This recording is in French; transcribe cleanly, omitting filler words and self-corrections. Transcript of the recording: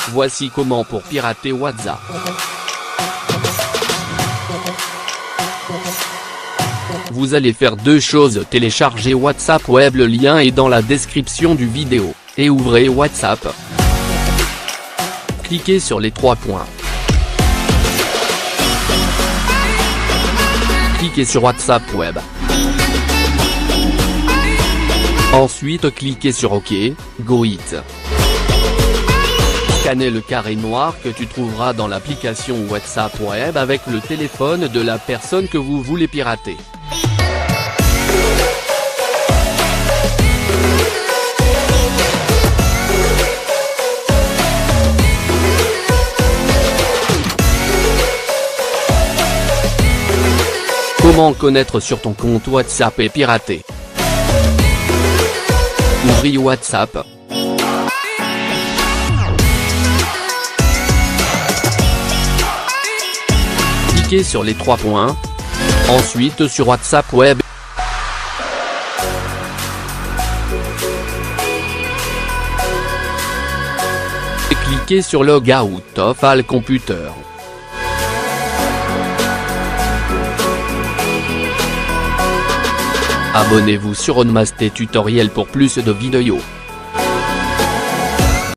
Voici comment pour pirater WhatsApp. Vous allez faire deux choses: télécharger WhatsApp Web, le lien est dans la description du vidéo, et ouvrez WhatsApp. Cliquez sur les trois points. Cliquez sur WhatsApp Web. Ensuite cliquez sur OK, Go It. Scannez le carré noir que tu trouveras dans l'application WhatsApp Web avec le téléphone de la personne que vous voulez pirater. Comment connaître sur ton compte WhatsApp est piraté? Ouvrez WhatsApp. Cliquez sur les trois points. Ensuite sur WhatsApp Web. Et cliquez sur Logout of All Computer. Abonnez-vous sur Onmasté Tutoriel pour plus de vidéos.